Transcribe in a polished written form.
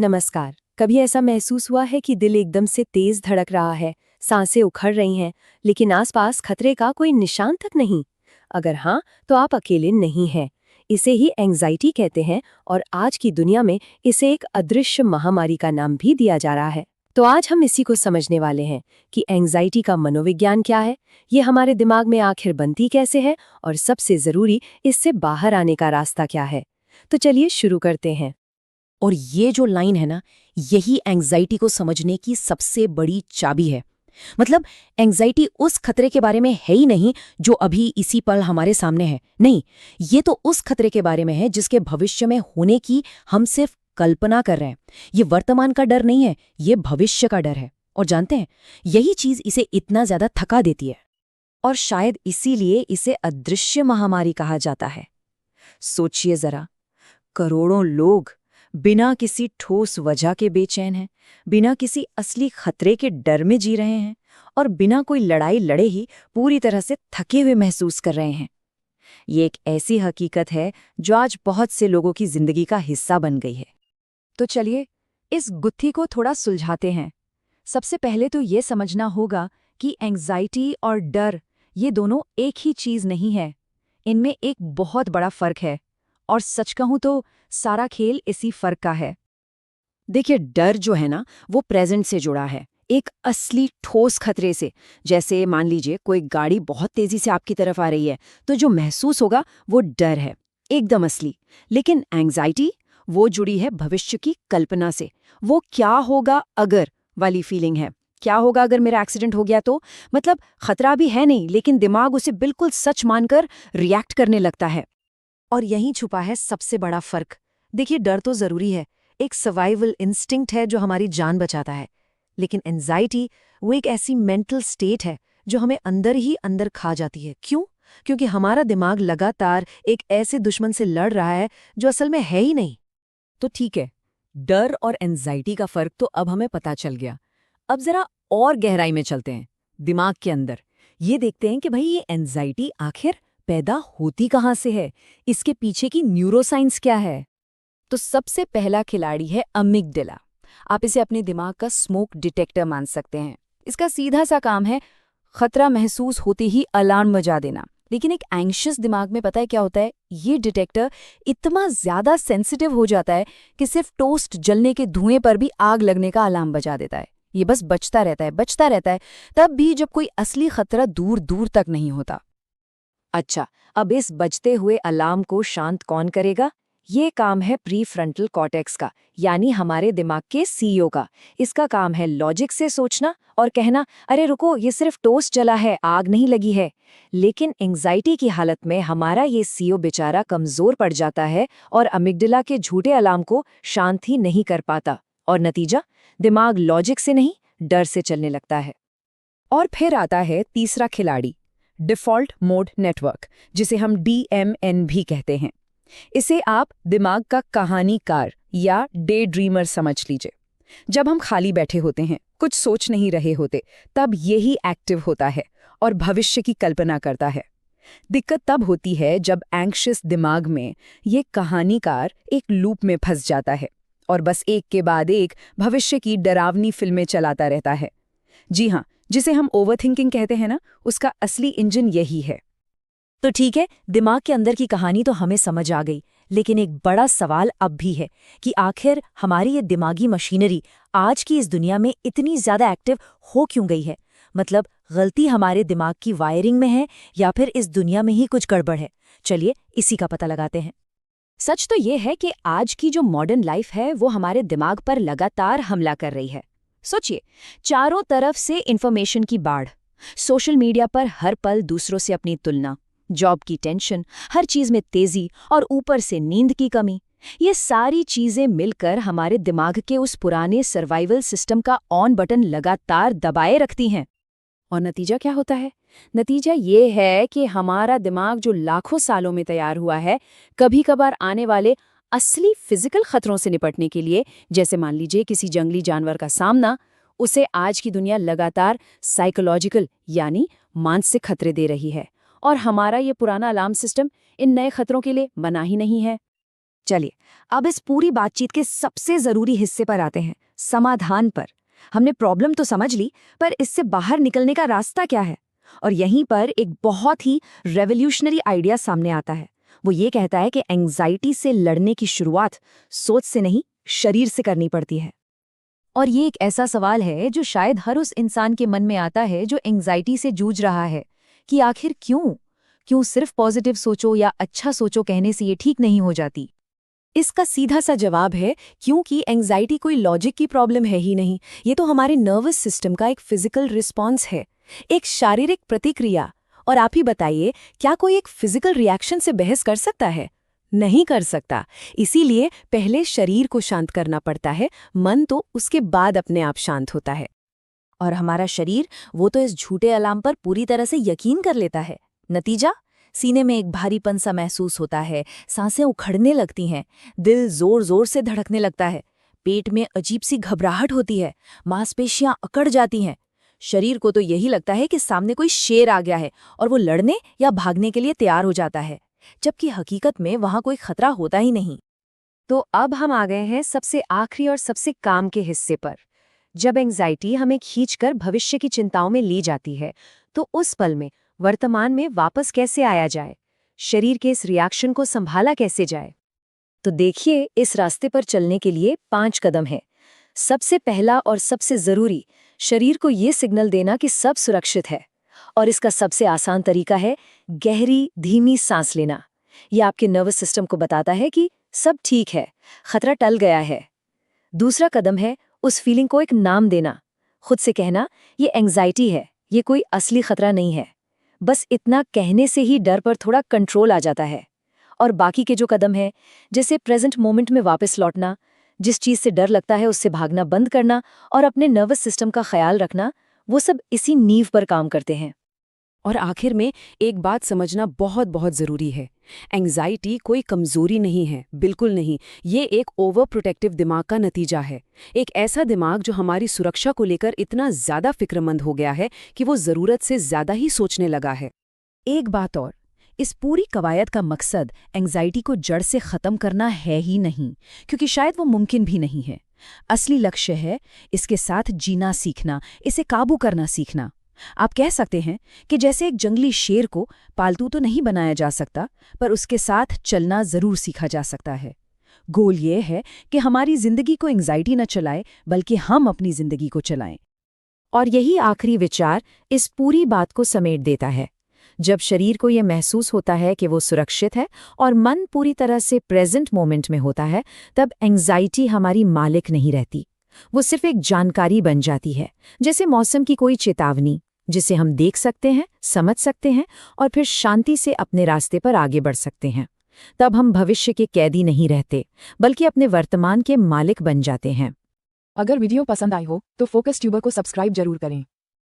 नमस्कार। कभी ऐसा महसूस हुआ है कि दिल एकदम से तेज धड़क रहा है, सांसें उखड़ रही हैं, लेकिन आसपास खतरे का कोई निशान तक नहीं? अगर हाँ, तो आप अकेले नहीं हैं। इसे ही एंग्जाइटी कहते हैं और आज की दुनिया में इसे एक अदृश्य महामारी का नाम भी दिया जा रहा है। तो आज हम इसी को समझने वाले हैं कि एंग्जाइटी का मनोविज्ञान क्या है, ये हमारे दिमाग में आखिर बनती कैसे है और सबसे जरूरी इससे बाहर आने का रास्ता क्या है। तो चलिए शुरू करते हैं। और ये जो लाइन है ना, यही एंग्जाइटी को समझने की सबसे बड़ी चाबी है। मतलब एंग्जाइटी उस खतरे के बारे में है ही नहीं जो अभी इसी पल हमारे सामने है। नहीं, ये तो उस खतरे के बारे में है जिसके भविष्य में होने की हम सिर्फ कल्पना कर रहे हैं। ये वर्तमान का डर नहीं है, ये भविष्य का डर है। और जानते हैं, यही चीज इसे इतना ज्यादा थका देती है। और शायद इसीलिए इसे अदृश्य महामारी कहा जाता है। सोचिए जरा, करोड़ों लोग बिना किसी ठोस वजह के बेचैन हैं, बिना किसी असली खतरे के डर में जी रहे हैं और बिना कोई लड़ाई लड़े ही पूरी तरह से थके हुए महसूस कर रहे हैं। ये एक ऐसी हकीकत है जो आज बहुत से लोगों की जिंदगी का हिस्सा बन गई है। तो चलिए इस गुत्थी को थोड़ा सुलझाते हैं। सबसे पहले तो ये समझना होगा कि एंग्जाइटी और डर ये दोनों एक ही चीज नहीं है। इनमें एक बहुत बड़ा फर्क है। और सच कहूं तो सारा खेल इसी फर्क का है। देखिए, डर जो है ना, वो प्रेजेंट से जुड़ा है, एक असली ठोस खतरे से। जैसे मान लीजिए कोई गाड़ी बहुत तेजी से आपकी तरफ आ रही है, तो जो महसूस होगा वो डर है, एकदम असली। लेकिन एंग्जाइटी वो जुड़ी है भविष्य की कल्पना से। वो क्या होगा अगर वाली फीलिंग है। क्या होगा अगर मेरा एक्सीडेंट हो गया तो? मतलब खतरा भी है नहीं, लेकिन दिमाग उसे बिल्कुल सच मानकर रिएक्ट करने लगता है। और यहीं छुपा है सबसे बड़ा फर्क। देखिए, डर तो जरूरी है, एक सर्वाइवल इंस्टिंक्ट है जो हमारी जान बचाता है। लेकिन एंजाइटी वो एक ऐसी मेंटल स्टेट है जो हमें अंदर ही अंदर खा जाती है। क्यों? क्योंकि हमारा दिमाग लगातार एक ऐसे दुश्मन से लड़ रहा है जो असल में है ही नहीं। तो ठीक है, डर और एंजाइटी का फर्क तो अब हमें पता चल गया। अब जरा और गहराई में चलते हैं, दिमाग के अंदर। ये देखते हैं कि भाई ये एंजाइटी आखिर पैदा होती कहाँ से है, इसके पीछे की न्यूरोसाइंस क्या है। तो सबसे पहला खिलाड़ी है अमिगडाला। आप इसे अपने दिमाग का स्मोक डिटेक्टर मान सकते हैं। इसका सीधा सा काम है खतरा महसूस होते ही अलार्म बजा देना। लेकिन एक एंग्शियस दिमाग में पता है क्या होता है, ये डिटेक्टर इतना ज्यादा सेंसिटिव हो जाता है कि सिर्फ टोस्ट जलने के धुएं पर भी आग लगने का अलार्म बजा देता है। ये बस बचता रहता है, तब भी जब कोई असली खतरा दूर दूर तक नहीं होता। अच्छा, अब इस बजते हुए अलार्म को शांत कौन करेगा? ये काम है प्रीफ्रंटल कॉर्टेक्स का, यानी हमारे दिमाग के सीईओ का। इसका काम है लॉजिक से सोचना और कहना, अरे रुको, ये सिर्फ टोस्ट जला है, आग नहीं लगी है। लेकिन एंग्जाइटी की हालत में हमारा ये सीईओ बेचारा कमजोर पड़ जाता है और अमिगडाला के झूठे अलार्म को शांत ही नहीं कर पाता। और नतीजा, दिमाग लॉजिक से नहीं, डर से चलने लगता है। और फिर आता है तीसरा खिलाड़ी, डिफ़ॉल्ट मोड नेटवर्क, जिसे हम DMN भी कहते हैं। इसे आप दिमाग का कहानीकार या डे ड्रीमर समझ लीजिए। जब हम खाली बैठे होते हैं, कुछ सोच नहीं रहे होते, तब यही एक्टिव होता है और भविष्य की कल्पना करता है। दिक्कत तब होती है जब एंग्शियस दिमाग में ये कहानीकार एक लूप में फंस जाता है और बस एक के बाद एक भविष्य की डरावनी फिल्में चलाता रहता है। जी हाँ, जिसे हम ओवरथिंकिंग कहते हैं ना, उसका असली इंजन यही है। तो ठीक है, दिमाग के अंदर की कहानी तो हमें समझ आ गई, लेकिन एक बड़ा सवाल अब भी है कि आखिर हमारी ये दिमागी मशीनरी आज की इस दुनिया में इतनी ज्यादा एक्टिव हो क्यों गई है? मतलब गलती हमारे दिमाग की वायरिंग में है या फिर इस दुनिया में ही कुछ गड़बड़ है? चलिए इसी का पता लगाते हैं। सच तो ये है कि आज की जो मॉडर्न लाइफ है वो हमारे दिमाग पर लगातार हमला कर रही है। सोचिए, चारों तरफ से इंफॉर्मेशन की बाढ़, सोशल मीडिया पर हर पल दूसरों से अपनी तुलना, जॉब की टेंशन, हर चीज में तेजी और ऊपर से नींद की कमी। ये सारी चीजें मिलकर हमारे दिमाग के उस पुराने सर्वाइवल सिस्टम का ऑन बटन लगातार दबाए रखती हैं। और नतीजा क्या होता है? नतीजा ये है कि हमारा दिमाग जो लाखों सालों में तैयार हुआ है, कभी कभार आने वाले असली फिजिकल खतरों से निपटने के लिए, जैसे मान लीजिए किसी जंगली जानवर का सामना, उसे आज की दुनिया लगातार साइकोलॉजिकल यानी मानसिक खतरे दे रही है। और हमारा ये पुराना अलार्म सिस्टम इन नए खतरों के लिए बना ही नहीं है। चलिए अब इस पूरी बातचीत के सबसे जरूरी हिस्से पर आते हैं, समाधान पर। हमने प्रॉब्लम तो समझ ली, पर इससे बाहर निकलने का रास्ता क्या है? और यहीं पर एक बहुत ही रेवोल्यूशनरी आइडिया सामने आता है। वो ये कहता है कि एंग्जाइटी से लड़ने की शुरुआत सोच से नहीं, शरीर से करनी पड़ती है। और ये एक ऐसा सवाल है जो शायद हर उस इंसान के मन में आता है जो एंग्जाइटी से जूझ रहा है, कि आखिर क्यों सिर्फ पॉजिटिव सोचो या अच्छा सोचो कहने से ये ठीक नहीं हो जाती। इसका सीधा सा जवाब है क्योंकि एंग्जाइटी कोई लॉजिक की प्रॉब्लम है ही नहीं, ये तो हमारे नर्वस सिस्टम का एक फिजिकल रिस्पॉन्स है, एक शारीरिक प्रतिक्रिया। और आप ही बताइए, क्या कोई एक फिजिकल रिएक्शन से बहस कर सकता है? नहीं कर सकता। इसीलिए पहले शरीर को शांत करना पड़ता है, मन तो उसके बाद अपने आप शांत होता है। और हमारा शरीर वो तो इस झूठे अलार्म पर पूरी तरह से यकीन कर लेता है। नतीजा, सीने में एक भारीपन सा महसूस होता है, सांसें उखड़ने लगती हैं, दिल जोर जोर से धड़कने लगता है, पेट में अजीब सी घबराहट होती है, मांसपेशियां अकड़ जाती हैं। शरीर को तो यही लगता है कि सामने कोई शेर आ गया है और वो लड़ने या भागने के लिए तैयार हो जाता है, जबकि हकीकत में वहां कोई खतरा होता ही नहीं। तो अब हम आ गए हैं सबसे आखिरी और सबसे काम के हिस्से पर। जब एंग्जाइटी हमें खींचकर भविष्य की चिंताओं में ली जाती है, तो उस पल में वर्तमान में वापस कैसे आया जाए? शरीर के इस रिएक्शन को संभाला कैसे जाए? तो देखिए, इस रास्ते पर चलने के लिए 5 कदम हैं। सबसे पहला और सबसे जरूरी, शरीर को ये सिग्नल देना कि सब सुरक्षित है। और इसका सबसे आसान तरीका है गहरी धीमी सांस लेना। यह आपके नर्वस सिस्टम को बताता है कि सब ठीक है, खतरा टल गया है। दूसरा कदम है उस फीलिंग को एक नाम देना। खुद से कहना, ये एंग्जाइटी है, ये कोई असली खतरा नहीं है। बस इतना कहने से ही डर पर थोड़ा कंट्रोल आ जाता है। और बाकी के जो कदम हैं, जैसे प्रेजेंट मोमेंट में वापस लौटना, जिस चीज़ से डर लगता है उससे भागना बंद करना और अपने नर्वस सिस्टम का ख्याल रखना, वो सब इसी नींव पर काम करते हैं। और आखिर में एक बात समझना बहुत बहुत ज़रूरी है। एंग्जाइटी कोई कमज़ोरी नहीं है, बिल्कुल नहीं। ये एक ओवर प्रोटेक्टिव दिमाग का नतीजा है। एक ऐसा दिमाग जो हमारी सुरक्षा को लेकर इतना ज़्यादा फिक्रमंद हो गया है कि वो ज़रूरत से ज़्यादा ही सोचने लगा है। एक बात और, इस पूरी कवायद का मकसद एंग्जाइटी को जड़ से ख़त्म करना है ही नहीं, क्योंकि शायद वो मुमकिन भी नहीं है। असली लक्ष्य है इसके साथ जीना सीखना, इसे काबू करना सीखना। आप कह सकते हैं कि जैसे एक जंगली शेर को पालतू तो नहीं बनाया जा सकता, पर उसके साथ चलना जरूर सीखा जा सकता है। गोल ये है कि हमारी जिंदगी को एंग्जाइटी न चलाए, बल्कि हम अपनी जिंदगी को चलाएं। और यही आखिरी विचार इस पूरी बात को समेट देता है। जब शरीर को यह महसूस होता है कि वो सुरक्षित है और मन पूरी तरह से प्रेजेंट मोमेंट में होता है, तब एंग्जाइटी हमारी मालिक नहीं रहती। वो सिर्फ एक जानकारी बन जाती है, जैसे मौसम की कोई चेतावनी, जिसे हम देख सकते हैं, समझ सकते हैं और फिर शांति से अपने रास्ते पर आगे बढ़ सकते हैं। तब हम भविष्य के कैदी नहीं रहते, बल्कि अपने वर्तमान के मालिक बन जाते हैं। अगर वीडियो पसंद आई हो तो फोकस ट्यूबर को सब्सक्राइब जरूर करें।